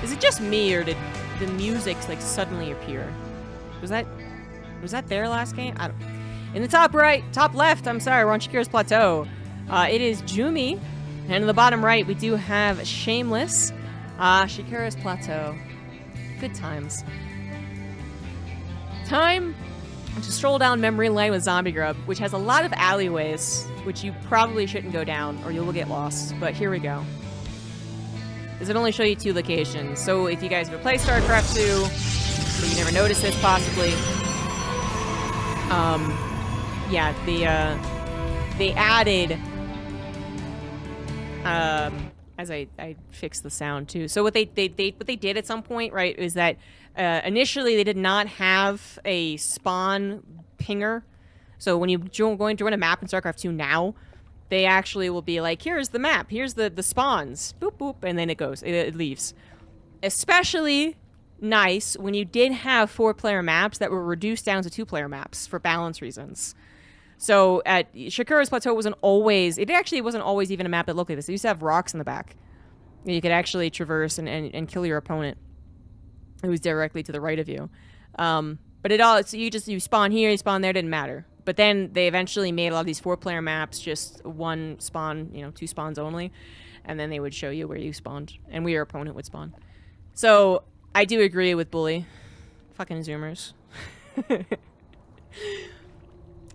Is it just me, or did the music like suddenly appear? Was that their last game? I don't. In the top right, top left, I'm sorry, we're on Shakira's Plateau. It is Jumy, and in the bottom right, we do have Shameless. Shakira's Plateau. Good times. Time to stroll down memory lane with ZombieGrub, which has a lot of alleyways, which you probably shouldn't go down, or you will get lost. But here we go. Does it only show you 2 locations? So if you guys ever play StarCraft 2, but you never noticed this possibly, yeah, they added, as I fixed the sound too. So what they did at some point, right, is that initially they did not have a spawn pinger. So when you're going to run a map in StarCraft 2 now, they actually will be like, here's the map, here's the spawns, boop boop, and then it leaves. Especially nice when you did have 4-player maps that were reduced down to 2-player maps for balance reasons. So at Shakira's Plateau wasn't always even a map that looked like this. It used to have rocks in the back. You could actually traverse and kill your opponent who was directly to the right of you. But you spawn here, you spawn there, didn't matter. But then they eventually made a lot of these 4-player maps just 1 spawn, 2 spawns only. And then they would show you where you spawned and where your opponent would spawn. So I do agree with Bully. Fucking Zoomers.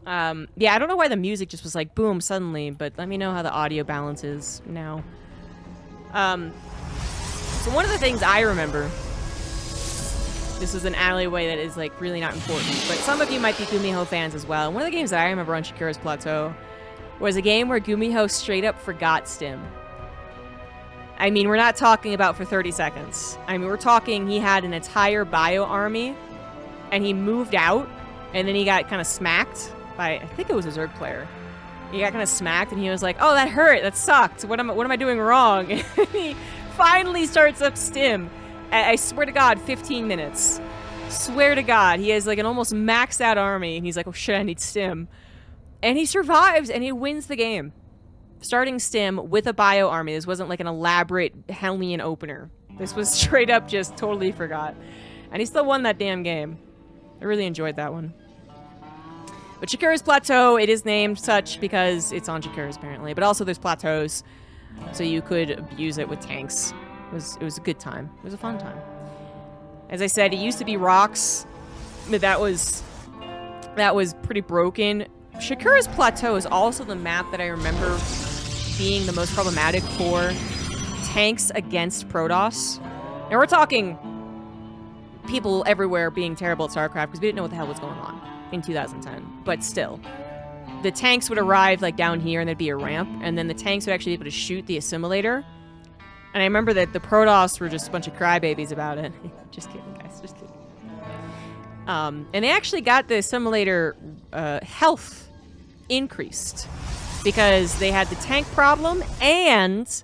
Yeah, I don't know why the music just was like boom suddenly, but let me know how the audio balance is now. So one of the things I remember, this is an alleyway that is like really not important, but some of you might be Gumiho fans as well. And one of the games that I remember on Shakira's Plateau was a game where Gumiho straight up forgot Stim. I mean, we're not talking about for 30 seconds. I mean, we're talking he had an entire bio army, and he moved out, and then he got kind of smacked by, I think it was a Zerg player. He got kind of smacked, and he was like, oh, that hurt, that sucked, what am I doing wrong? And he finally starts up Stim. I swear to God, 15 minutes. Swear to God, he has like an almost maxed out army, and he's like, oh shit, I need Stim. And he survives, and he wins the game. Starting Stim with a bio army. This wasn't like an elaborate Hellion opener. This was straight up just totally forgot. And he still won that damn game. I really enjoyed that one. But Shakira's Plateau, it is named such because it's on Shakira's apparently. But also there's plateaus, so you could abuse it with tanks. It was a good time. It was a fun time. As I said, it used to be rocks, but that was pretty broken. Shakira's Plateau is also the map that I remember being the most problematic for tanks against Protoss. And we're talking people everywhere being terrible at StarCraft because we didn't know what the hell was going on in 2010. But still, the tanks would arrive like down here and there'd be a ramp, and then the tanks would actually be able to shoot the assimilator. And I remember that the Protoss were just a bunch of crybabies about it. Just kidding, guys. Just kidding. And they actually got the assimilator health increased because they had the tank problem and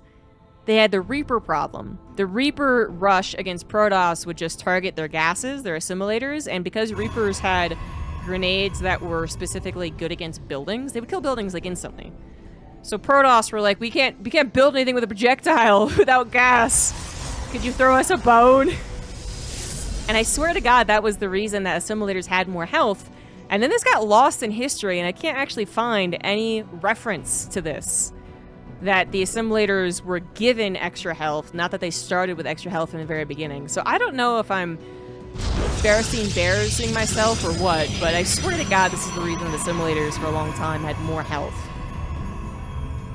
they had the Reaper problem. The Reaper rush against Protoss would just target their gases, their assimilators, and because Reapers had grenades that were specifically good against buildings, they would kill buildings like instantly. So Protoss were like, we can't build anything with a projectile without gas. Could you throw us a bone? And I swear to God, that was the reason that assimilators had more health. And then this got lost in history, and I can't actually find any reference to this. That the assimilators were given extra health, not that they started with extra health in the very beginning. So I don't know if I'm embarrassing myself or what, but I swear to God, this is the reason the assimilators for a long time had more health.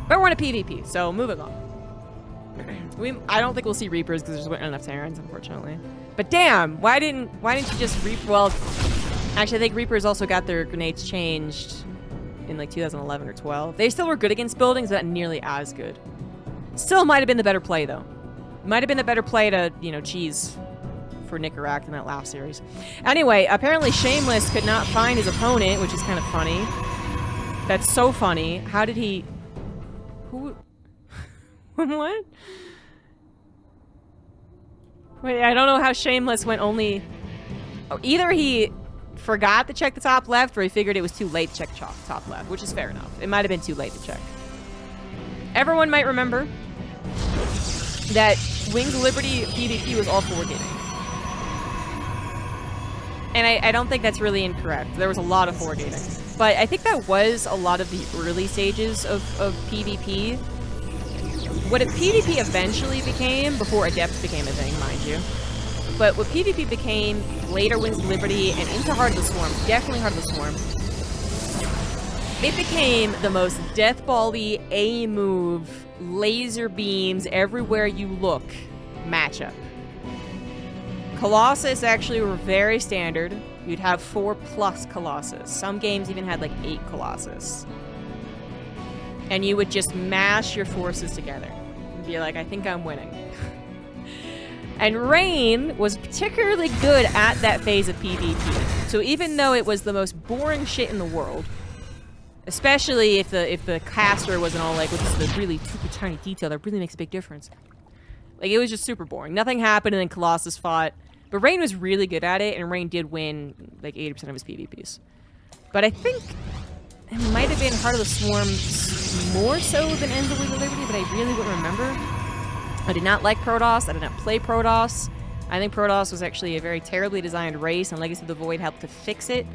But we're in a PvP, so moving on. I don't think we'll see Reapers because there's not enough Terrans, unfortunately. But damn, why didn't you just Well, actually, I think Reapers also got their grenades changed in like 2011 or 12. They still were good against buildings, but not nearly as good. Still might have been the better play, though. Might have been the better play to, cheese for Nicarac in that last series. Anyway, apparently Shameless could not find his opponent, which is kind of funny. That's so funny. How did he... Who... What? Wait, I don't know how Shameless went only... Oh, either he forgot to check the top left, or he figured it was too late to check top left, which is fair enough. It might have been too late to check. Everyone might remember that Wings of Liberty PvP was all forward-gating. And I don't think that's really incorrect. There was a lot of forward-gating. But I think that was a lot of the early stages of PvP. What PvP eventually became, before Adept became a thing, mind you. But what PvP became later, Wings of Liberty, and into Heart of the Swarm, definitely Heart of the Swarm, it became the most deathball-y, A-move, laser beams everywhere you look matchup. Colossus actually were very standard. You'd have 4+ Colossus. Some games even had like 8 Colossus. And you would just mash your forces together. And be like, I think I'm winning. And Rain was particularly good at that phase of PvP. So even though it was the most boring shit in the world, especially if the caster wasn't all like, well, this is a really super tiny detail that really makes a big difference. Like, it was just super boring. Nothing happened, and then Colossus fought. But Rain was really good at it, and Rain did win like 80% of his PvPs. But I think it might have been Heart of the Swarm more so than Ends of Wings of Liberty, but I really wouldn't remember. I did not like Protoss. I did not play Protoss. I think Protoss was actually a very terribly designed race, and Legacy of the Void helped to fix it.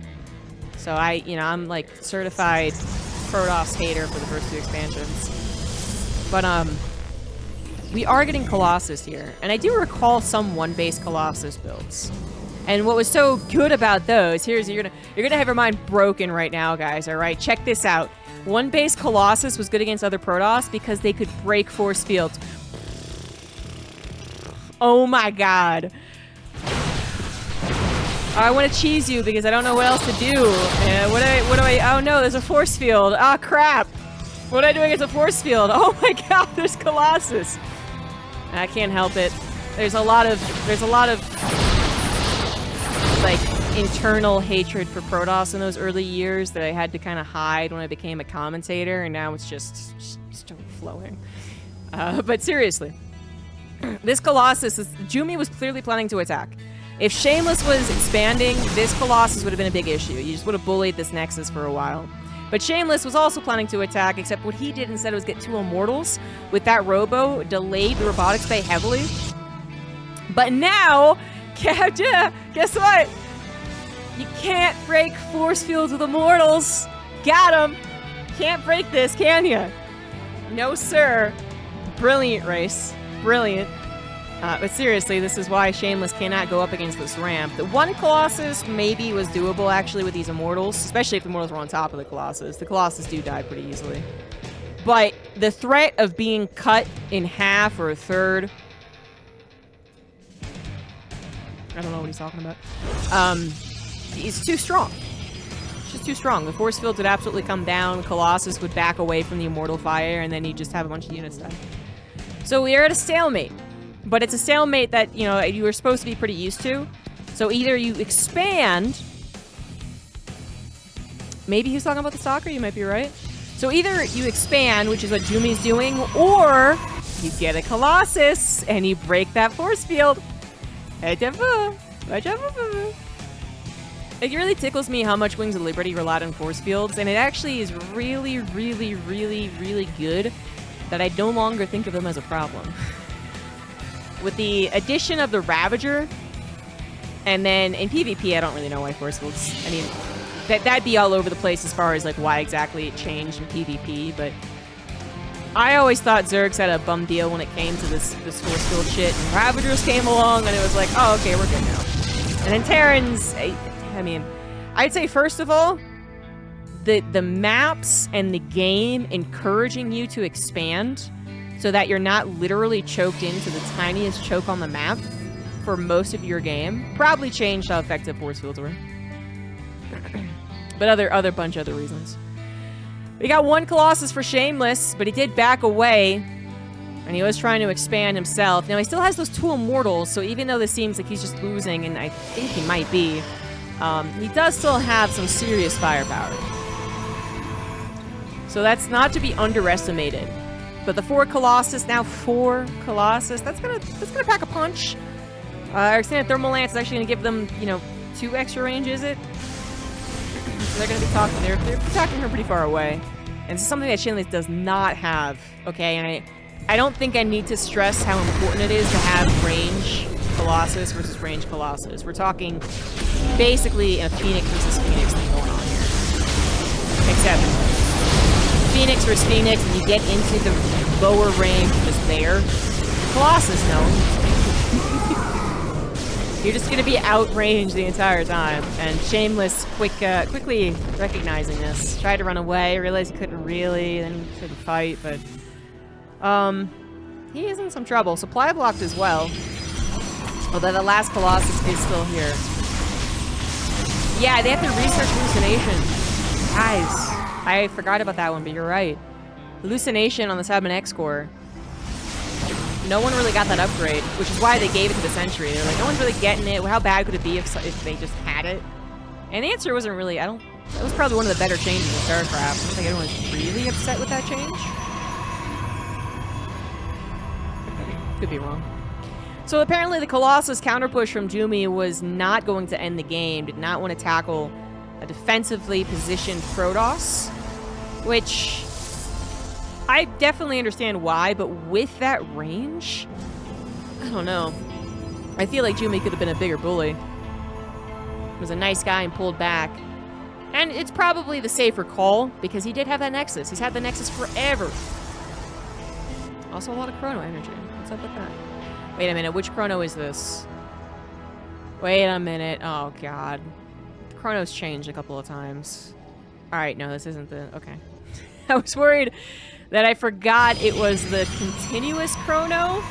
So I'm like certified Protoss hater for the first 2 expansions. But we are getting Colossus here, and I do recall some 1-base Colossus builds. And what was so good about those, you're gonna have your mind broken right now, guys. All right, check this out. 1-base Colossus was good against other Protoss because they could break force fields. Oh my god. I want to cheese you because I don't know what else to do. And what do I? Oh no, there's a force field. Ah, crap. What am I doing as a force field? Oh my god, there's Colossus. I can't help it. There's a lot of like internal hatred for Protoss in those early years that I had to kind of hide when I became a commentator, and now it's just overflowing. But seriously, this Colossus Jumy was clearly planning to attack. If Shameless was expanding, this Colossus would have been a big issue. You just would have bullied this Nexus for a while. But Shameless was also planning to attack, except what he did instead was get 2 Immortals with that Robo, delayed the Robotics Bay heavily. But now, guess what? You can't break force fields with Immortals. Got him. Can't break this, can ya? No, sir. Brilliant race. Brilliant. But seriously, this is why Shameless cannot go up against this ramp. The 1 Colossus maybe was doable, actually, with these Immortals, especially if the Immortals were on top of the Colossus. The Colossus do die pretty easily. But the threat of being cut in half or a third... I don't know what he's talking about. Is too strong. It's just too strong. The force fields would absolutely come down, Colossus would back away from the Immortal Fire, and then you'd just have a bunch of units die. So we are at a stalemate. But it's a stalemate that, you know, you were supposed to be pretty used to. So either you expand... Maybe he was talking about the Stalker, you might be right. So either you expand, which is what Jumy's doing, or you get a Colossus and you break that force field. It really tickles me how much Wings of Liberty relied on force fields, and it actually is really, really, really, really good that I no longer think of them as a problem. With the addition of the Ravager, and then in PvP, I don't really know why force fields. I mean, that'd be all over the place as far as like why exactly it changed in PvP. But I always thought Zergs had a bum deal when it came to this force field shit. And Ravagers came along, and it was like, oh, okay, we're good now. And then Terrans, I mean, I'd say first of all, the maps and the game encouraging you to expand, so that you're not literally choked into the tiniest choke on the map for most of your game, probably changed how effective force fields were. But other bunch of other reasons. We got 1 Colossus for Shameless, but he did back away, and he was trying to expand himself. Now, he still has those 2 Immortals, so even though this seems like he's just losing, and I think he might be, he does still have some serious firepower. So that's not to be underestimated. But the 4 Colossus, now 4 Colossus, that's gonna pack a punch. Extended Thermal Lance is actually gonna give them, you know, 2 extra range, is it? So they're gonna be talking, they're attacking her pretty far away. And this is something that Shameless does not have, okay? And I don't think I need to stress how important it is to have range Colossus versus range Colossus. We're talking basically a Phoenix versus Phoenix thing going on here. Except Phoenix versus Phoenix, and you get into the lower range just there. Colossus, no. You're just gonna be outranged the entire time. And Shameless quickly recognizing this. Tried to run away, realized he couldn't really, then he couldn't fight, but he is in some trouble. Supply blocked as well. Although the last Colossus is still here. Yeah, they have to research hallucination. Guys, I forgot about that one, but you're right. Hallucination on the 7X core. No one really got that upgrade, which is why they gave it to the Sentry. They're like, no one's really getting it. How bad could it be if they just had it? And the answer wasn't really, that was probably one of the better changes in StarCraft. I don't think anyone was really upset with that change. Could be wrong. So apparently the Colossus counter push from Jumy was not going to end the game, did not want to tackle a defensively positioned Protoss, which I definitely understand why, but with that range, I don't know. I feel like Jumy could have been a bigger bully. He was a nice guy and pulled back. And it's probably the safer call, because he did have that Nexus. He's had the Nexus forever. Also a lot of Chrono energy. What's up with that? Wait a minute, which Chrono is this? Wait a minute. Oh, God. Chrono's changed a couple of times. Alright, no, this isn't the... Okay. I was worried that I forgot it was the continuous Chrono.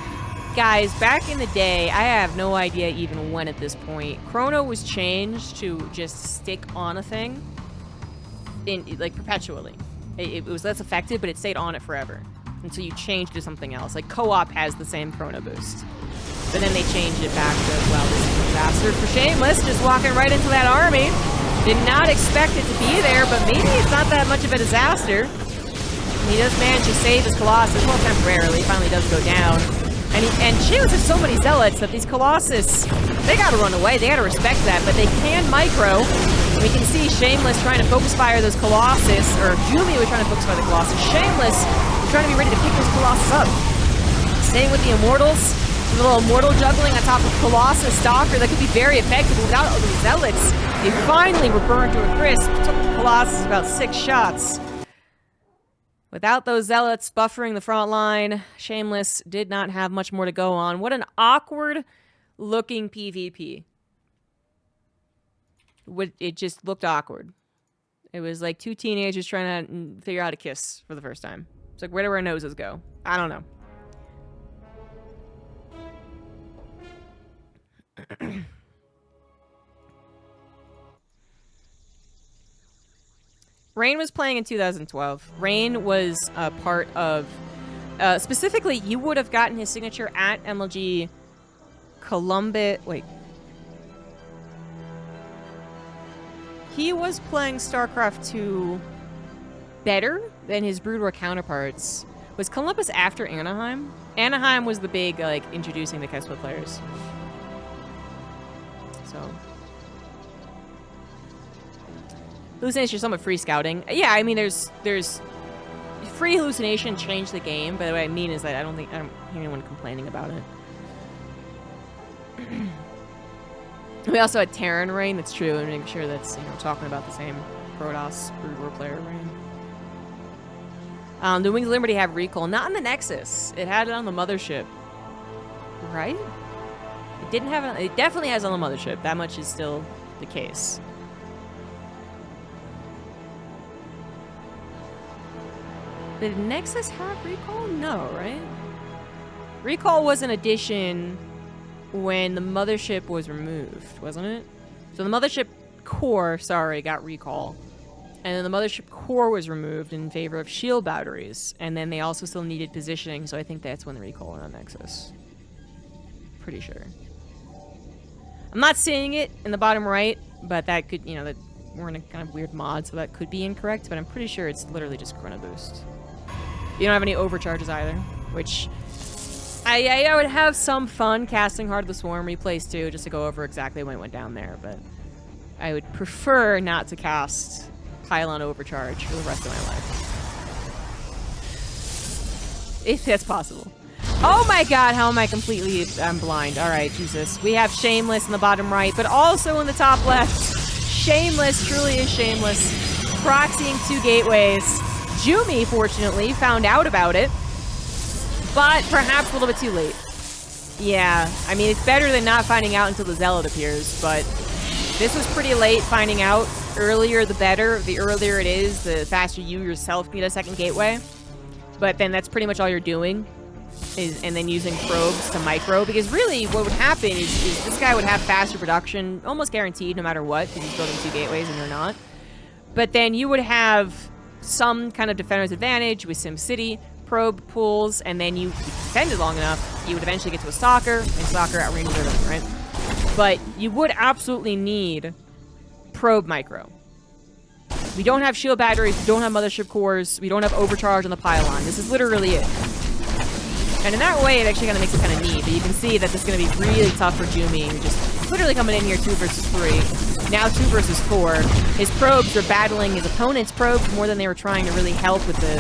Guys, back in the day, I have no idea even when at this point, Chrono was changed to just stick on a thing. Like, perpetually. It was less effective, but it stayed on it forever. Until you change to something else. Like, Co-op has the same Chrono boost. But then they changed it back to, well, this is a disaster for Shameless, just walking right into that army. Did not expect it to be there, but maybe it's not that much of a disaster. He does manage to save his Colossus, well, temporarily. He finally does go down. And Shameless has so many Zealots that these Colossus, they gotta run away. They gotta respect that, but they can micro. We can see Shameless trying to focus fire those Colossus, or Jumy was trying to focus fire the Colossus. Shameless was trying to be ready to pick those Colossus up. Staying with the Immortals, a little Immortal juggling on top of Colossus Stalker that could be very effective without the Zealots. They finally were burned to a crisp. Took Colossus about 6 shots. Without those Zealots buffering the front line, Shameless did not have much more to go on. What an awkward-looking PvP. It just looked awkward. It was like two teenagers trying to figure out how to kiss for the first time. It's like, where do our noses go? I don't know. Rain was playing in 2012. Rain was a part of... specifically, you would have gotten his signature at MLG Columbus... Wait. He was playing StarCraft 2 better than his Brood War counterparts. Was Columbus after Anaheim? Anaheim was the big, like, introducing the Kespa players. So... Hallucination is somewhat free scouting. Yeah, I mean, there's free hallucination changed the game, but what I mean is that I don't hear anyone complaining about it. We also had Terran Rain, that's true, and making sure that's, you know, talking about the same Protoss Brood War player Rain. The Wings of Liberty have recall, not on the Nexus. It had it on the Mothership, right? It didn't have it. It definitely has on the Mothership. That much is still the case. Did Nexus have recall? No, right? Recall was an addition when the Mothership was removed, wasn't it? So the Mothership core, sorry, got recall. And then the Mothership core was removed in favor of shield batteries. And then they also still needed positioning, so I think that's when the recall went on Nexus. Pretty sure. I'm not seeing it in the bottom right, but that could, you know, that we're in a kind of weird mod, so that could be incorrect, but I'm pretty sure it's literally just Chrono Boost. You don't have any overcharges either, which I would have some fun casting Heart of the Swarm replays too, just to go over exactly when it went down there, but I would prefer not to cast Pylon Overcharge for the rest of my life. If that's possible. Oh my god, how am I completely... I'm blind. Alright, Jesus. We have Shameless in the bottom right, but also in the top left. Shameless, truly is Shameless. Proxying 2 gateways. Jumy, fortunately, found out about it, but perhaps a little bit too late. Yeah, I mean, it's better than not finding out until the Zealot appears, but this was pretty late finding out. Earlier, the better. The earlier it is, the faster you yourself need a second gateway. But then that's pretty much all you're doing, and then using probes to micro, because really what would happen is this guy would have faster production, almost guaranteed no matter what, because he's building 2 gateways and you're not. But then you would have some kind of defender's advantage with SimCity, probe pools, and then you defended long enough, you would eventually get to a Stalker, and Stalker outranges everything, right? But you would absolutely need probe micro. We don't have shield batteries, we don't have mothership cores, we don't have overcharge on the pylon. This is literally it. And in that way, it actually kind of makes it kind of neat, but you can see that this is going to be really tough for Jumy, who just literally coming in here 2 versus 3. Now 2 versus 4. His probes are battling his opponent's probes more than they were trying to really help with the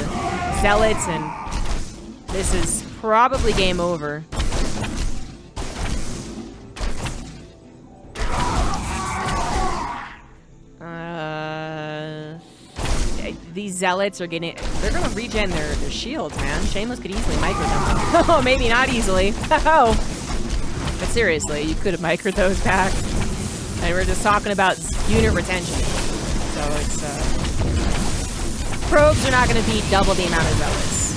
Zealots, and this is probably game over. These Zealots are getting... They're going to regen their shields, man. Shameless could easily micro them. Oh, maybe not easily. Oh. But seriously, you could have microed those back. And we're just talking about unit retention. So it's... Probes are not going to beat double the amount of Zealots.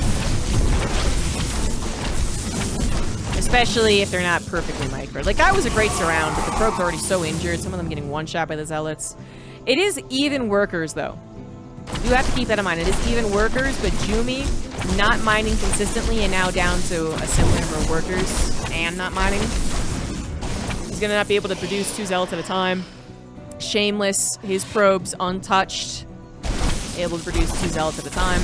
Especially if they're not perfectly microed. Like, that was a great surround, but the probes are already so injured. Some of them getting one-shot by the Zealots. It is even workers, though. You have to keep that in mind. It is even workers, but Jumy not mining consistently and now down to a similar number of workers and not mining. He's going to not be able to produce 2 Zealots at a time. Shameless, his probes untouched, able to produce 2 Zealots at a time.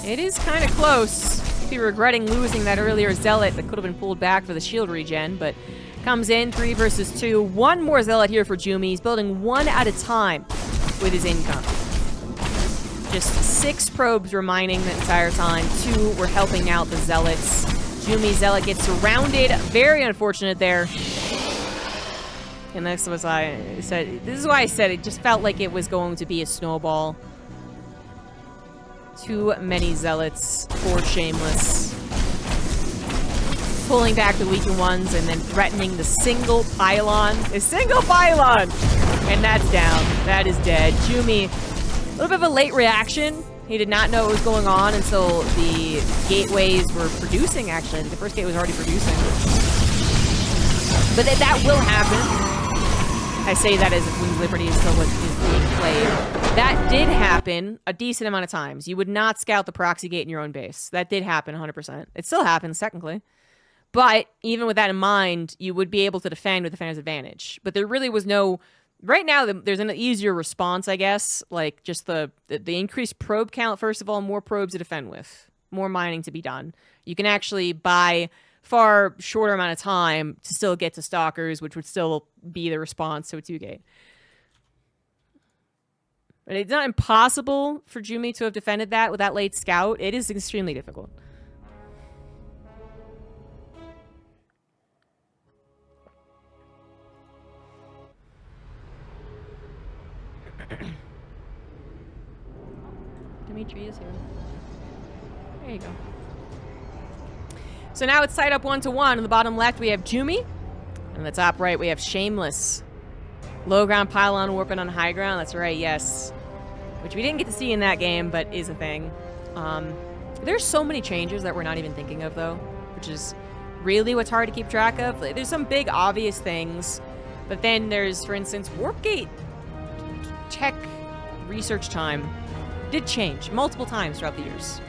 It is kind of close. Be regretting losing that earlier Zealot that could have been pulled back for the shield regen, but comes in 3 versus 2. 1 more Zealot here for Jumy. He's building 1 at a time with his income. Just 6 probes were mining the entire time. 2 were helping out the Zealots. Jumy Zealot gets surrounded. Very unfortunate there. And this was this is why I said it just felt like it was going to be a snowball. Too many Zealots for Shameless. Pulling back the weaker ones and then threatening the single pylon. A single pylon! And that's down. That is dead. Jumy, a little bit of a late reaction. He did not know what was going on until the gateways were producing, actually. The first gate was already producing. But that will happen. I say that as if Wings Liberty is still what is being played. That did happen a decent amount of times. You would not scout the proxy gate in your own base. That did happen 100%. It still happens, technically. But even with that in mind, you would be able to defend with defender's advantage. But there really was no... Right now, there's an easier response, I guess. Like, just the increased probe count, first of all, more probes to defend with. More mining to be done. You can actually buy far shorter amount of time to still get to Stalkers, which would still be the response to a 2-gate. But it's not impossible for Jumy to have defended that with that late scout. It is extremely difficult. Dimitri is here. There you go. So now it's tied up 1-1. On the bottom left, we have Jumy. And on the top right, we have Shameless. Low ground pylon warping on high ground. That's right, yes. Which we didn't get to see in that game, but is a thing. There's so many changes that we're not even thinking of, though. Which is really what's hard to keep track of. There's some big, obvious things. But then there's, for instance, Warp Gate tech research time did change multiple times throughout the years.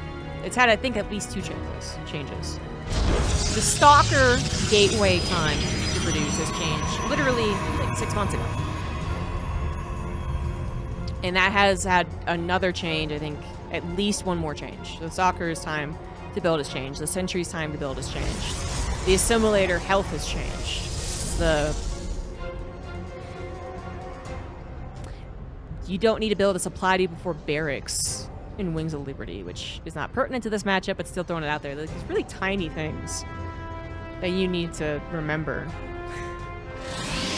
It's had, I think, at least 2 changes. The Stalker gateway time to produce has changed literally like 6 months ago. And that has had another change, I think, at least 1 more change. The Stalker's time to build has changed. The Sentry's time to build has changed. The Assimilator health has changed. You don't need to build a supply depot before barracks. in Wings of Liberty, which is not pertinent to this matchup, but still throwing it out there. Like, these really tiny things that you need to remember.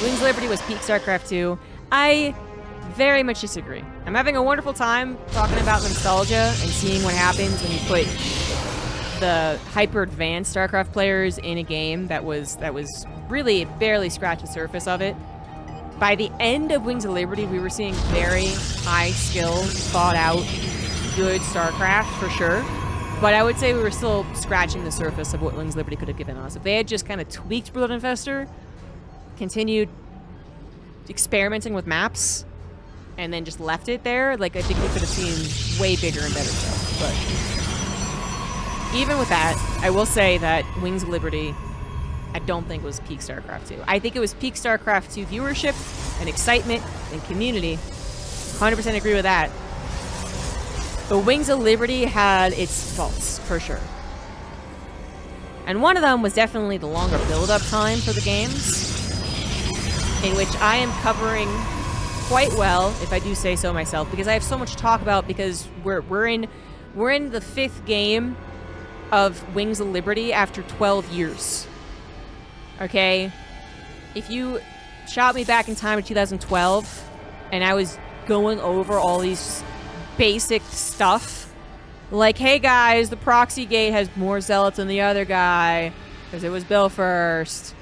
Wings of Liberty was peak StarCraft 2. I very much disagree. I'm having a wonderful time talking about nostalgia and seeing what happens when you put the hyper advanced StarCraft players in a game that was really barely scratched the surface of it. By the end of Wings of Liberty, we were seeing very high skill, thought out, good StarCraft for sure. But I would say we were still scratching the surface of what Wings of Liberty could have given us. If they had just kind of tweaked Blood Infestor, continued experimenting with maps, and then just left it there, like, I think we could have seen way bigger and better stuff. But even with that, I will say that Wings of Liberty, I don't think was peak StarCraft 2. I think it was peak StarCraft 2 viewership and excitement and community. 100% agree with that. But Wings of Liberty had its faults, for sure. And one of them was definitely the longer build-up time for the games, in which I am covering quite well, if I do say so myself, because I have so much to talk about, because we're in the 5th game of Wings of Liberty after 12 years. Okay? If you shot me back in time to 2012, and I was going over all these basic stuff, like, hey guys, the proxy gate has more zealots than the other guy, because it was Bill first,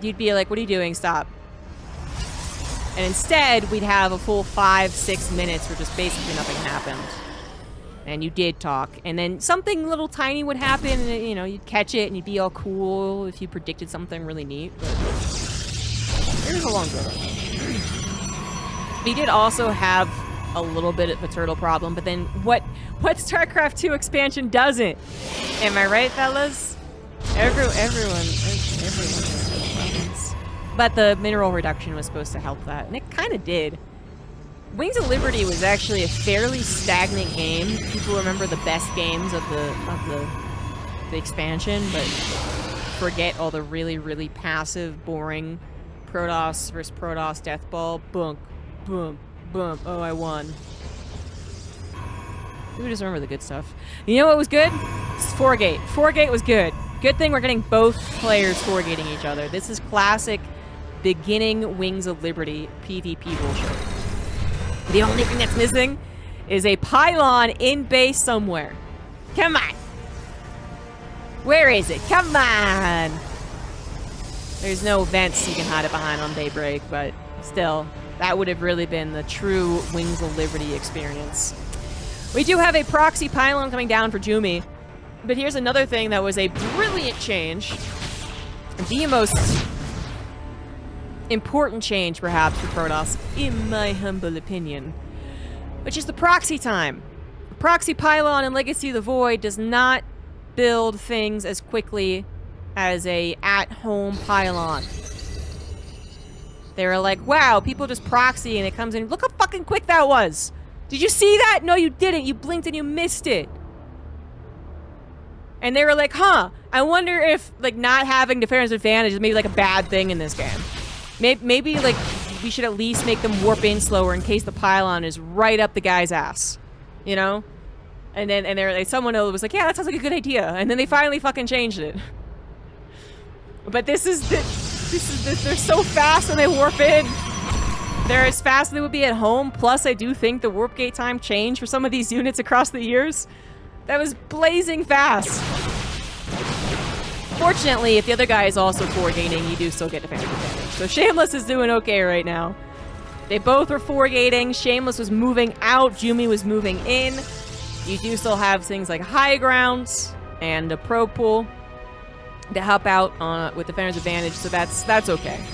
you'd be like, what are you doing? Stop. And instead, we'd have a full 5-6 minutes where just basically nothing happened. And you did talk. And then something little tiny would happen, and, you know, you'd catch it, and you'd be all cool if you predicted something really neat. But there's a long build-up. We did also have a little bit of a turtle problem, but then what StarCraft 2 expansion doesn't? Am I right, fellas? Everyone has turtle problems. But the mineral reduction was supposed to help that, and it kind of did. Wings of Liberty was actually a fairly stagnant game. People remember the best games of the expansion, but forget all the really, really passive, boring Protoss versus Protoss deathball. Boom, boom, boom. Oh, I won. People just remember the good stuff. You know what was good? It's 4-gate. 4-gate was good. Good thing we're getting both players 4-gating each other. This is classic beginning Wings of Liberty PvP bullshit. The only thing that's missing is a pylon in base somewhere. Come on. Where is it? Come on. There's no vents you can hide it behind on Daybreak, but still, that would have really been the true Wings of Liberty experience. We do have a proxy pylon coming down for Jumy, but here's another thing that was a brilliant change. The most important change, perhaps, for Protoss, in my humble opinion, which is the proxy time. The proxy pylon in Legacy of the Void does not build things as quickly as a at-home pylon. They were like, wow, people just proxy and it comes in. Look how fucking quick that was. Did you see that? No, you didn't. You blinked and you missed it. And they were like, huh, I wonder if, like, not having defensive advantage is maybe, like, a bad thing in this game. Maybe, like, we should at least make them warp in slower in case the pylon is right up the guy's ass. You know? And then, someone was like, yeah, that sounds like a good idea. And then they finally fucking changed it. But they're so fast when they warp in. They're as fast as they would be at home. Plus, I do think the warp gate time changed for some of these units across the years. That was blazing fast. Fortunately, if the other guy is also 4-gating, you do still get defensive advantage. So Shameless is doing okay right now. They both were 4-gating. Shameless was moving out. Jumy was moving in. You do still have things like high grounds and a pro pool to help out with defender's advantage, so that's okay.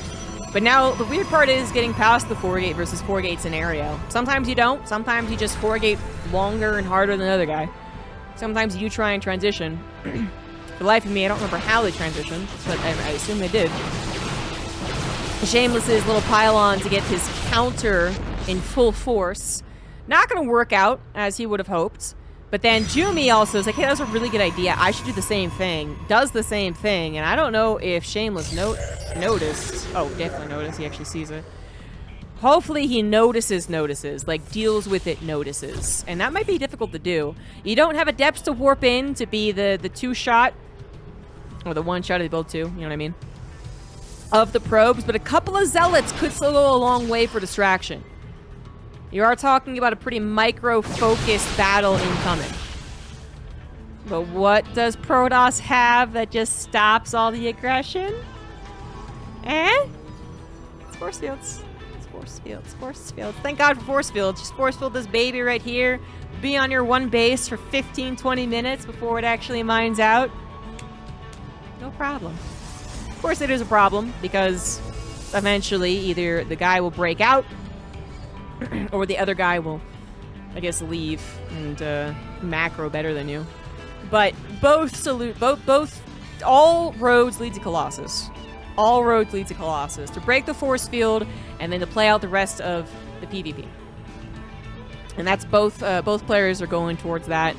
But now the weird part is getting past the 4-gate versus 4-gate scenario. Sometimes you don't. Sometimes you just 4-gate longer and harder than the other guy. Sometimes you try and transition. For the life of me, I don't remember how they transitioned, but I assume they did. Shameless's little pylon to get his counter in full force. Not going to work out as he would have hoped. But then Jumy also is like, hey, that was a really good idea. I should do the same thing. Does the same thing. And I don't know if Shameless noticed. Oh, definitely noticed. He actually sees it. Hopefully he notices, like deals with it, notices. And that might be difficult to do. You don't have a depth to warp in to be the two-shot, or the one-shot, they build two, you know what I mean, of the probes, but a couple of zealots could still go a long way for distraction. You are talking about a pretty micro-focused battle incoming. But what does Protoss have that just stops all the aggression? It's force fields. Force fields. Thank God for force fields. Just force field this baby right here. Be on your one base for 15-20 minutes before it actually mines out. No problem. Of course it is a problem, because eventually either the guy will break out or the other guy will, I guess, leave and macro better than you. But all roads lead to Colossus. All roads lead to Colossus. To break the force field and then to play out the rest of the PvP. And that's both players are going towards that.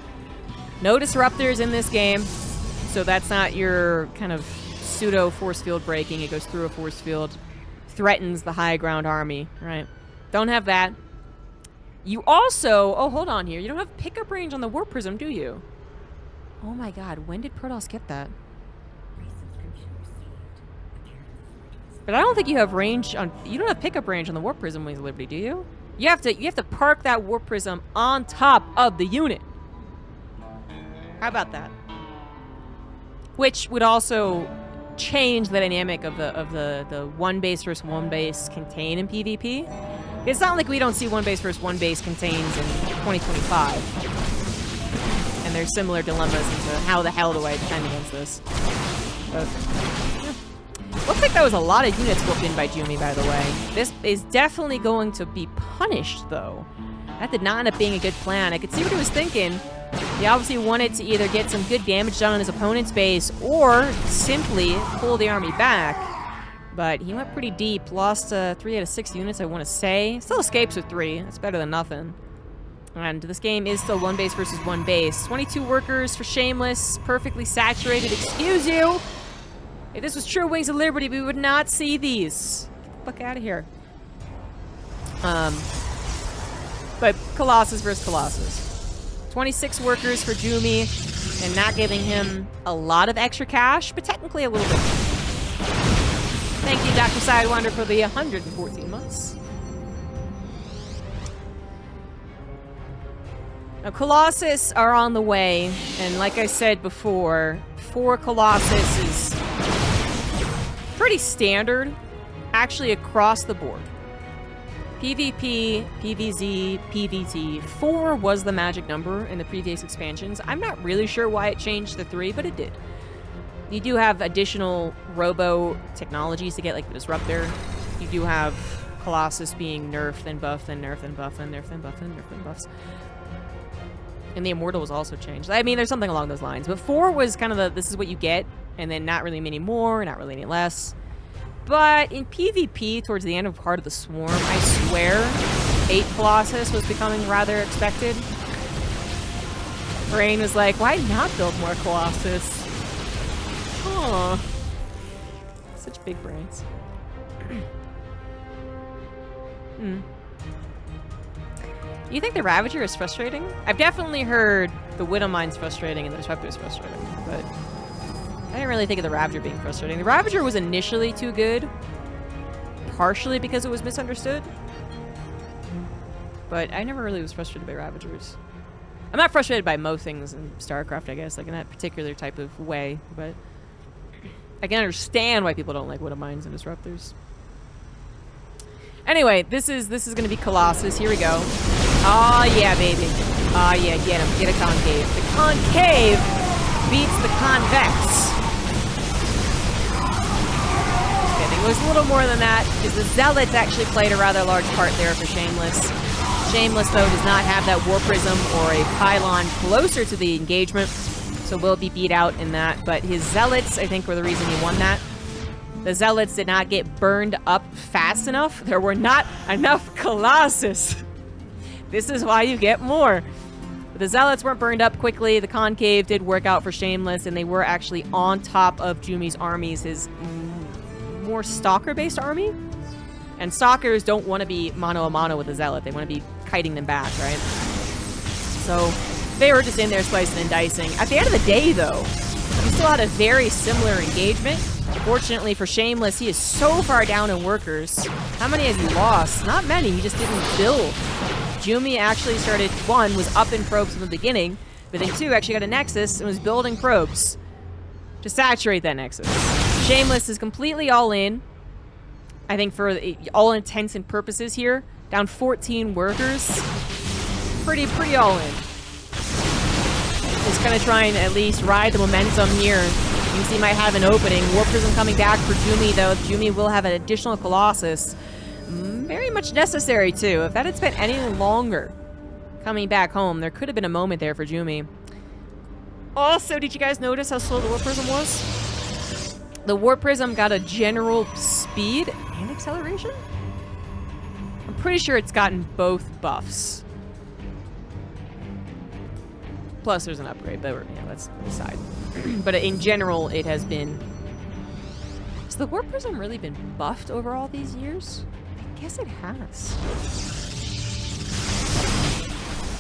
No disruptors in this game, so that's not your kind of pseudo force field breaking. It goes through a force field, threatens the high ground army, right? Don't have that. You also, oh, hold on here. You don't have pickup range on the Warp Prism, do you? Oh my God, when did Protoss get that? But I don't think you have range on, you don't have pickup range on the Warp Prism Wings of Liberty, do you? You have to park that Warp Prism on top of the unit. How about that? Which would also change the dynamic of the one base versus one base contain in PvP. It's not like we don't see one base versus one base contains in 2025. And there's similar dilemmas into how the hell do I defend against this. But, yeah. Looks like that was a lot of units whooped in by Jumy, by the way. This is definitely going to be punished, though. That did not end up being a good plan. I could see what he was thinking. He obviously wanted to either get some good damage done on his opponent's base or simply pull the army back. But he went pretty deep. Lost 3 out of 6 units, I want to say. Still escapes with 3. That's better than nothing. And this game is still one base versus one base. 22 workers for Shameless. Perfectly saturated. Excuse you! If this was true Wings of Liberty, we would not see these. Get the fuck out of here. But Colossus versus Colossus. 26 workers for Jumy, and not giving him a lot of extra cash, but technically a little bit. Thank you, Dr. Sidewinder, for the 114 months. Now, Colossus are on the way, and like I said before, 4 Colossus is pretty standard, actually across the board. PvP, PvZ, PvT, 4 was the magic number in the previous expansions. I'm not really sure why it changed to 3, but it did. You do have additional robo technologies to get, like the Disruptor. You do have Colossus being nerfed and buffed and nerfed and buffed and nerfed and buffed and nerfed and buffs. And the Immortal was also changed. I mean, there's something along those lines. But 4 was kind of the, this is what you get, and then not really many more, not really any less. But in PvP, towards the end of Heart of the Swarm, I swear 8 Colossus was becoming rather expected. Brain was like, why not build more Colossus? Huh. Such big brains. You think the Ravager is frustrating? I've definitely heard the Widowmine's frustrating and the Disruptor is frustrating, but I didn't really think of the Ravager being frustrating. The Ravager was initially too good, partially because it was misunderstood, but I never really was frustrated by Ravagers. I'm not frustrated by most things in StarCraft, I guess, like in that particular type of way, but I can understand why people don't like Widowmines and Disruptors. Anyway, this is going to be Colossus. Here we go. Oh yeah, baby. Oh yeah, get him. Get a Concave. The Concave beats the Convex. Okay, I think it was a little more than that, because the Zealots actually played a rather large part there for Shameless. Shameless, though, does not have that War Prism or a Pylon closer to the engagement, so will be beat out in that. But his Zealots, I think, were the reason he won that. The Zealots did not get burned up fast enough. There were not enough Colossus. This is why you get more. But the Zealots weren't burned up quickly. The Concave did work out for Shameless, and they were actually on top of Jumy's armies, his more Stalker-based army. And stalkers don't want to be mano-a-mano with a zealot. They want to be kiting them back, right? So they were just in there slicing and dicing. At the end of the day, though, we still had a very similar engagement. Fortunately for Shameless, he is so far down in workers. How many has he lost? Not many. He just didn't build. Jumy actually started, 1, was up in probes from the beginning, but then 2, actually got a Nexus and was building probes to saturate that Nexus. Shameless is completely all in. I think for all intents and purposes here, down 14 workers. Pretty all in. Just gonna try and at least ride the momentum here. You can see he might have an opening. Warp Prism coming back for Jumy, though. Jumy will have an additional Colossus. Very much necessary, too. If that had spent any longer coming back home, there could have been a moment there for Jumy. Also, did you guys notice how slow the Warp Prism was? The Warp Prism got a general speed and acceleration? I'm pretty sure it's gotten both buffs. Plus, there's an upgrade, but yeah, that's beside. But in general, it has been... Has the Warp Prism really been buffed over all these years? I guess it has.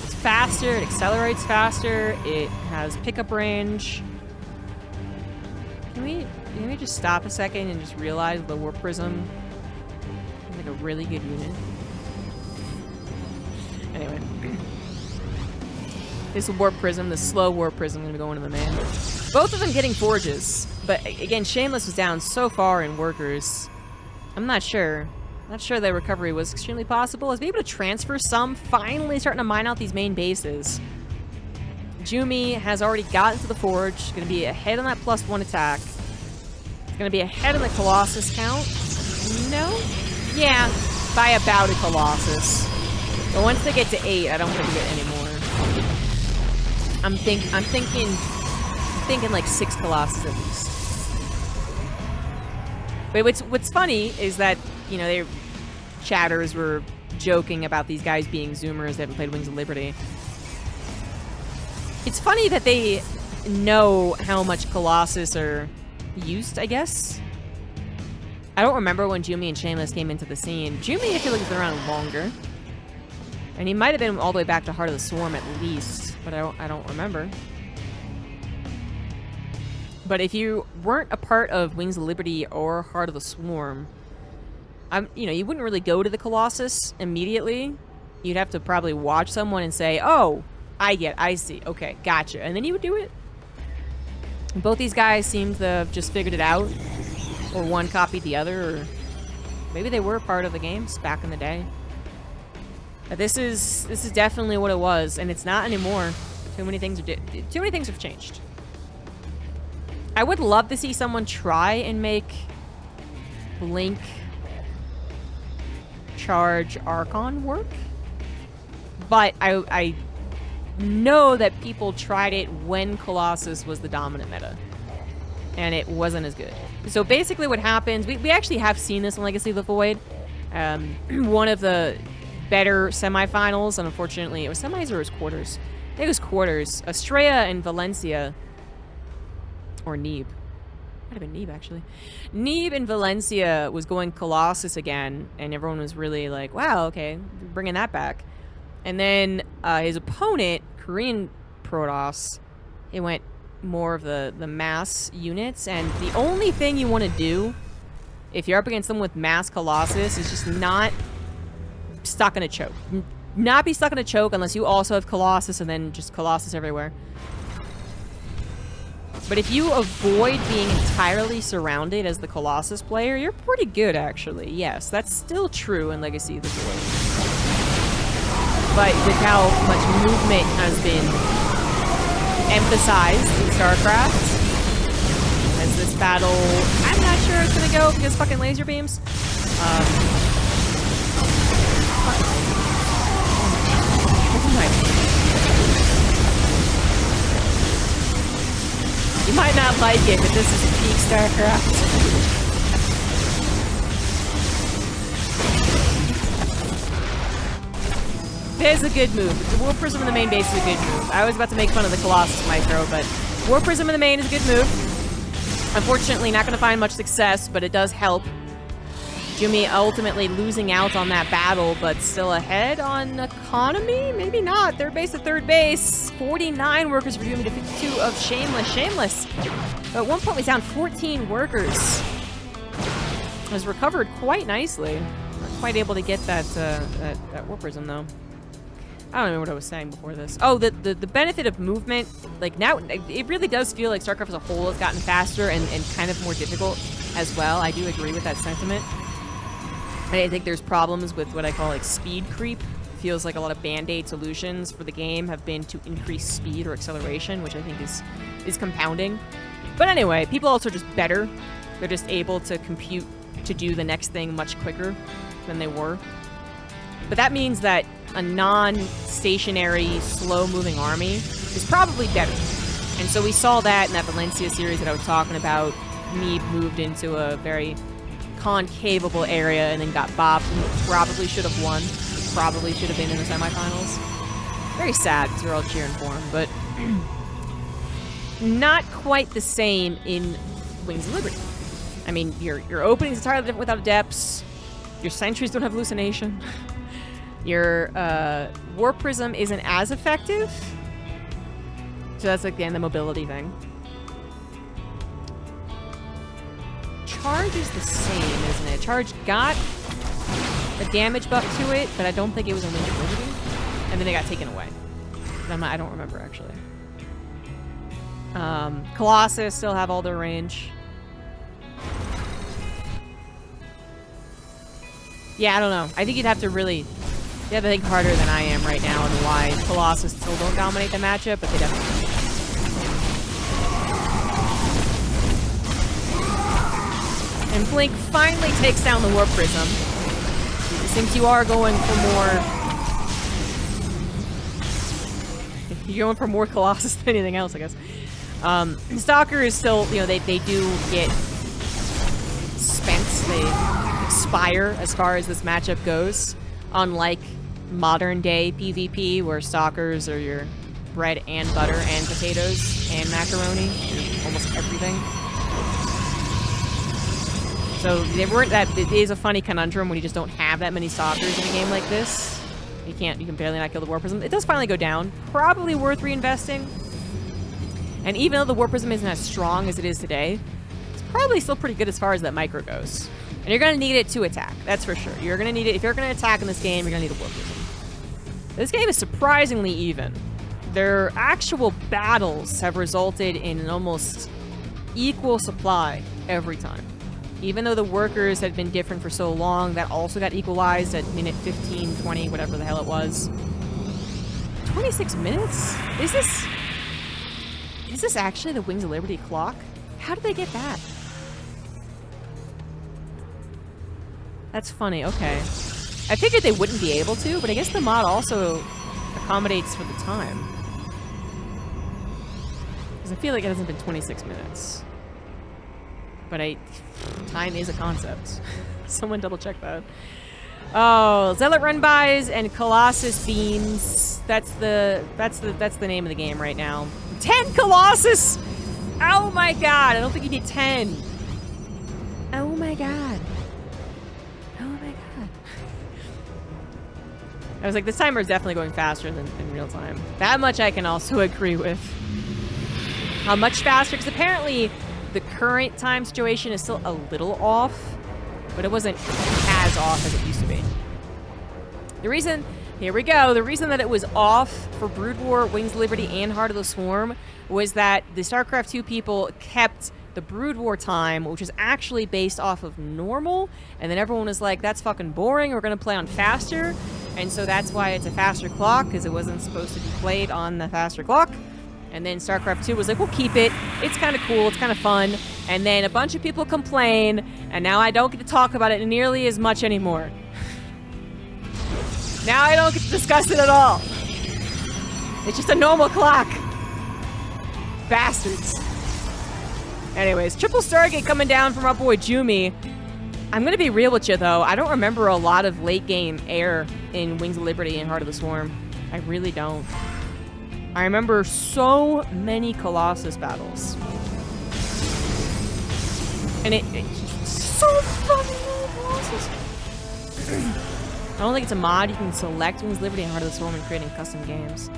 It's faster, it accelerates faster, it has pickup range. Can we just stop a second and just realize the Warp Prism is like a really good unit? Anyway. This Warp Prism, the slow Warp Prism, gonna be going to the man. Both of them getting forges, but again, Shameless was down so far in workers. I'm not sure. Not sure that recovery was extremely possible. I was able to transfer some, finally starting to mine out these main bases. Jumy has already gotten to the forge, gonna be ahead on that +1 attack. Gonna be ahead on the Colossus count. No? Yeah, by about a Colossus. But once they get to 8, I don't think they get any more. I'm thinking like 6 Colossus at least. But what's funny is that, you know, chatters were joking about these guys being Zoomers that haven't played Wings of Liberty. It's funny that they know how much Colossus are used, I guess. I don't remember when Jumy and Shameless came into the scene. Jumy, I feel like, has been around longer. And he might have been all the way back to Heart of the Swarm at least, but I don't remember. But if you weren't a part of Wings of Liberty or Heart of the Swarm, you know, you wouldn't really go to the Colossus immediately. You'd have to probably watch someone and say, "Oh, I see, okay, gotcha," and then you would do it. Both these guys seem to have just figured it out, or one copied the other, or maybe they were a part of the games back in the day. But this is definitely what it was, and it's not anymore. Too many things have changed. I would love to see someone try and make Blink Charge Archon work, but I know that people tried it when Colossus was the dominant meta, and it wasn't as good. So basically what happens, we actually have seen this in Legacy of the Void. One of the better semifinals, and unfortunately, it was semis or it was quarters? I think it was quarters. Estrella and Valencia, or Neeb. Might have been Neeb, actually. Neeb and Valencia was going Colossus again, and everyone was really like, wow, okay, bringing that back. And then his opponent, Korean Protoss, it went more of the mass units, and the only thing you want to do if you're up against someone with mass Colossus is just not stuck in a choke. Not be stuck in a choke unless you also have Colossus and then just Colossus everywhere. But if you avoid being entirely surrounded as the Colossus player, you're pretty good, actually. Yes, that's still true in Legacy of the Void. But with how much movement has been emphasized in StarCraft, as this battle, I'm not sure it's gonna go because fucking laser beams. You might not like it, but this is peak StarCraft. It is a good move. The Warp Prism in the main base is a good move. I was about to make fun of the Colossus micro, but Warp Prism in the main is a good move. Unfortunately, not going to find much success, but it does help Jumy ultimately losing out on that battle, but still ahead on economy? Maybe not. Third base to third base. 49 workers for Jumy to 52 of Shameless. Shameless, at one point, was down 14 workers. Has recovered quite nicely. Not quite able to get that Warp Prism, though. I don't know what I was saying before this. Oh, the benefit of movement. Like, now, it really does feel like StarCraft as a whole has gotten faster and kind of more difficult as well. I do agree with that sentiment. I think there's problems with what I call, like, speed creep. Feels like a lot of band-aid solutions for the game have been to increase speed or acceleration, which I think is compounding. But anyway, people also are just better. They're just able to compute to do the next thing much quicker than they were. But that means that a non-stationary, slow-moving army is probably better. And so we saw that in that Valencia series that I was talking about. Mead moved into a very concavable area and then got bopped and probably should have won. Probably should have been in the semifinals. Very sad because we're all cheering for him, but not quite the same in Wings of Liberty. I mean, your opening's entirely different without depths. Your sentries don't have hallucination. Your Warp Prism isn't as effective. So that's, again, the mobility thing. Charge is the same, isn't it? Charge got a damage buff to it, but I don't think it was in Wings of Liberty. And then it got taken away. I don't remember, actually. Colossus still have all their range. Yeah, I don't know. I think you'd have to really... You have to think harder than I am right now on why Colossus still don't dominate the matchup, but they definitely do. And Blink finally takes down the Warp Prism. Since you are going for more... You're going for more Colossus than anything else, I guess. Stalker is still, you know, they do get spent. They expire as far as this matchup goes. Unlike modern day PvP, where Stalkers are your bread and butter and potatoes and macaroni, and almost everything. So they weren't that. It is a funny conundrum when you just don't have that many Stalkers in a game like this. You can barely not kill the Warp Prism. It does finally go down. Probably worth reinvesting. And even though the Warp Prism isn't as strong as it is today, it's probably still pretty good as far as that micro goes. And you're going to need it to attack. That's for sure. You're going to need it. If you're going to attack in this game, you're going to need a Warp Prism. This game is surprisingly even. Their actual battles have resulted in an almost equal supply every time. Even though the workers had been different for so long, that also got equalized at minute 15, 20, whatever the hell it was. 26 minutes? Is this actually the Wings of Liberty clock? How did they get that? That's funny, okay. I figured they wouldn't be able to, but I guess the mod also accommodates for the time. Because I feel like it hasn't been 26 minutes. But time is a concept. Someone double check that. Oh, Zealot run-bys and Colossus beams. That's the name of the game right now. 10 Colossus! Oh my god, I don't think you need 10. Oh my god. Oh my god. I was like, this timer is definitely going faster than in real time. That much I can also agree with. How much faster? Because apparently the current time situation is still a little off, but it wasn't as off as it used to be. The reason, here we go, the reason that it was off for Brood War, Wings of Liberty, and Heart of the Swarm was that the StarCraft 2 people kept the Brood War time, which is actually based off of normal, and then everyone was like, that's fucking boring, we're gonna play on faster, and so that's why it's a faster clock, because it wasn't supposed to be played on the faster clock. And then StarCraft 2 was like, we'll keep it. It's kind of cool. It's kind of fun. And then a bunch of people complain, and now I don't get to talk about it nearly as much anymore. Now I don't get to discuss it at all. It's just a normal clock. Bastards. Anyways, triple Stargate coming down from our boy Jumy. I'm going to be real with you, though. I don't remember a lot of late-game air in Wings of Liberty and Heart of the Swarm. I really don't. I remember so many Colossus battles. And it's so fucking Colossus. I don't think it's a mod. You can select Wings Liberty and Heart of the Storm and creating custom games.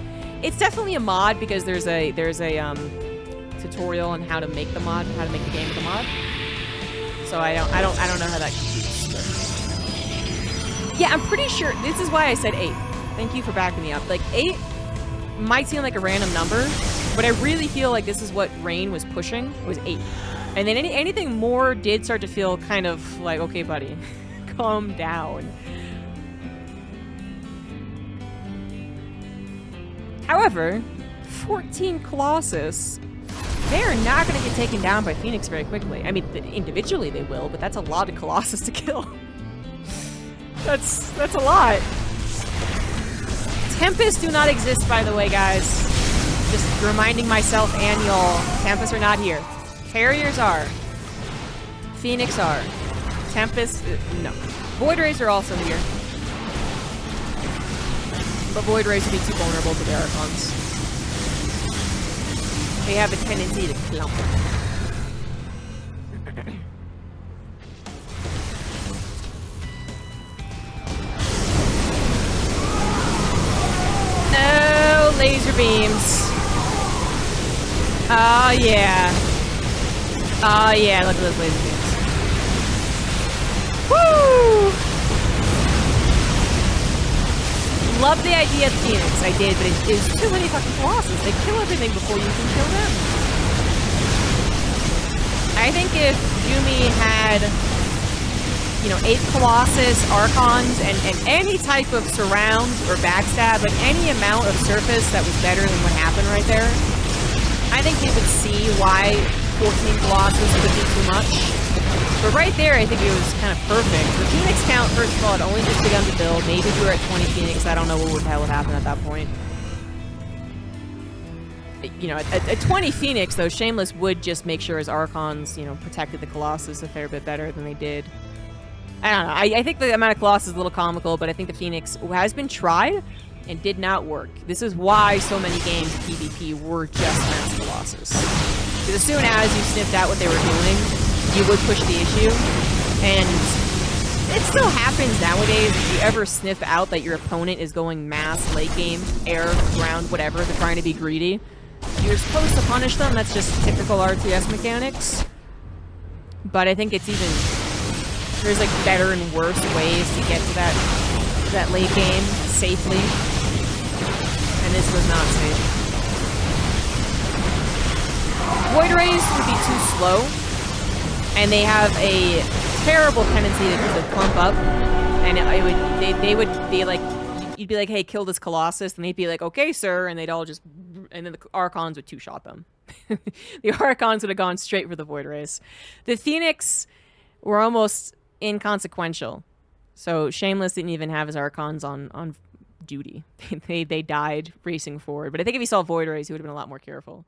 It's definitely a mod because there's a tutorial on how to make the mod, how to make the game with the mod. So I don't know how that computes. But. Yeah, I'm pretty sure this is why I said 8. Thank you for backing me up. Like 8 might seem like a random number, but I really feel like this is what Rain was pushing, was 8. And then anything more did start to feel kind of like, okay, buddy, calm down. However, 14 Colossus, they're not going to get taken down by Phoenix very quickly. I mean, individually they will, but that's a lot of Colossus to kill. That's a lot. Tempests do not exist, by the way, guys. Just reminding myself and y'all, Tempests are not here. Carriers are. Phoenix are. Tempests, no. Void Rays are also here. But Void Rays would be too vulnerable to the Archons. They have a tendency to clump. No laser beams. Oh yeah. Oh yeah, look at those laser beams. Woo! Love the idea of Phoenix, I did, but it is too many fucking Colossus. They kill everything before you can kill them. I think if Jumy had, 8 Colossus, Archons, and any type of surround or backstab, like any amount of surface that was better than what happened right there, I think they would see why 14 Colossus could be too much. But right there, I think it was kind of perfect. The Phoenix count, first of all, had only just begun to build. Maybe if we were at 20 Phoenix, I don't know what the hell would happen at that point. At 20 Phoenix, though, Shameless would just make sure his Archons, protected the Colossus a fair bit better than they did. I don't know. I think the amount of Colossus is a little comical, but I think the Phoenix has been tried and did not work. This is why so many games of PvP were just Mass Colossus. Because as soon as you sniffed out what they were doing, you would push the issue, and it still happens nowadays. If you ever sniff out that your opponent is going mass, late game, air, ground, whatever, they're trying to be greedy, you're supposed to punish them. That's just typical RTS mechanics. But I think it's even, there's like better and worse ways to get to that late game safely, and this was not safe. Void Rays would be too slow. And they have a terrible tendency to clump up, and they would be like, you'd be like, hey, kill this Colossus, and they'd be like, okay, sir, and they'd all just, and then the Archons would two-shot them. The Archons would have gone straight for the Void Rays. The Phoenix were almost inconsequential, so Shameless didn't even have his Archons on duty. They died racing forward, but I think if he saw Void Rays, he would have been a lot more careful.